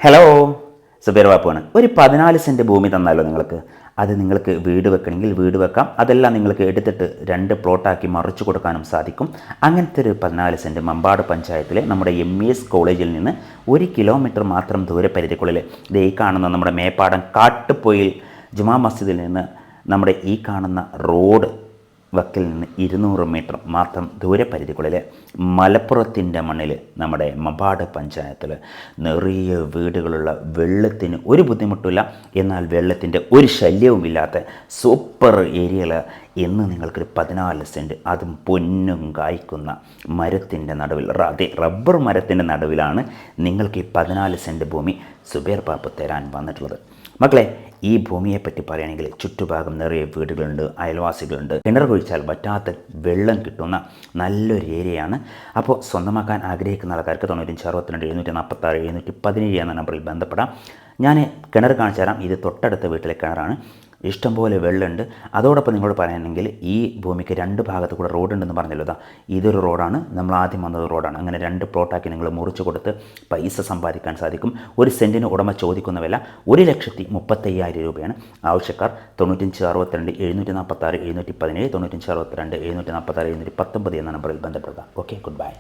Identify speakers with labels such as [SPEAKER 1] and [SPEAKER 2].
[SPEAKER 1] Hello, Zubair ബാപ്പുവാണ്. ഒരു 14 cent ഭൂമി തന്നാലോ നിങ്ങൾക്ക്? അത് നിങ്ങൾക്ക് വീട് വെക്കണമെങ്കിൽ വീട് വെക്കാം, അതെല്ലാം നിങ്ങൾക്ക് എടുത്തിട്ട് 2 പ്ലോട്ടാക്കി മറിച്ചു കൊടുക്കാനും സാധിക്കും. അങ്ങനത്തെ ഒരു 14 സെൻറ്റ് മമ്പാട് പഞ്ചായത്തിലെ നമ്മുടെ MES കോളേജിൽ നിന്ന് 1 കിലോമീറ്റർ മാത്രം ദൂരപരിധിക്കുള്ളിൽ ഈ കാണുന്ന നമ്മുടെ മേപ്പാടം കാട്ടുപൊയിൽ ജുമാ മസ്ജിദിൽ നിന്ന് നമ്മുടെ ഈ കാണുന്ന റോഡ് വക്കിൽ നിന്ന് 200 മീറ്റർ മാത്രം ദൂരപരിധിക്കുള്ളിൽ മലപ്പുറത്തിൻ്റെ മണ്ണിൽ നമ്മുടെ മമ്പാട് പഞ്ചായത്തിൽ നിറയെ വീടുകളുള്ള, വെള്ളത്തിന് ഒരു ബുദ്ധിമുട്ടില്ല, എന്നാൽ വെള്ളത്തിൻ്റെ ഒരു ശല്യവുമില്ലാത്ത സൂപ്പർ ഏരിയയിൽ ഇന്ന് നിങ്ങൾക്കൊരു 14 സെൻറ്റ്, അതും പൊന്നും കായ്ക്കുന്ന മരത്തിൻ്റെ നടുവിൽ, അതെ റബ്ബർ മരത്തിൻ്റെ നടുവിലാണ് നിങ്ങൾക്ക് ഈ 14 സെൻറ്റ് ഭൂമി സുബൈർ ബാപ്പു തരാൻ വന്നിട്ടുള്ളത്. മക്കളെ, ഈ ഭൂമിയെപ്പറ്റി പറയുകയാണെങ്കിൽ ചുറ്റുഭാഗം നിറയെ വീടുകളുണ്ട്, അയൽവാസികളുണ്ട്, കിണർ കുഴിച്ചാൽ വറ്റാത്ത വെള്ളം കിട്ടുന്ന നല്ലൊരു ഏരിയയാണ്. അപ്പോൾ സ്വന്തമാക്കാൻ ആഗ്രഹിക്കുന്ന ആൾക്കാർക്ക് 9562 746 717 എന്ന നമ്പറിൽ ബന്ധപ്പെടാം. ഞാൻ കിണർ കാണിച്ചു തരാം. ഇത് തൊട്ടടുത്ത വീട്ടിലെ കിണറാണ്. ഇഷ്ടംപോലെ വെള്ളമുണ്ട്. അതോടൊപ്പം നിങ്ങളോട് പറയുകയാണെങ്കിൽ ഈ ഭൂമിക്ക് 2 ഭാഗത്ത് കൂടെ റോഡുണ്ടെന്ന് പറഞ്ഞല്ലോ. ഇതൊരു റോഡാണ്, നമ്മൾ ആദ്യം വന്നത് റോഡാണ്. അങ്ങനെ 2 പ്ലോട്ടാക്കി നിങ്ങൾ മുറിച്ച് കൊടുത്ത് പൈസ സമ്പാദിക്കാൻ സാധിക്കും. ഒരു സെൻറ്റിന് ഉടമ ചോദിക്കുന്ന വില 1,35,000 രൂപയാണ്. ആവശ്യക്കാർ 9562 746 717 9562 746 719 എന്ന നമ്പറിൽ ബന്ധപ്പെടുക. Okay, good bye.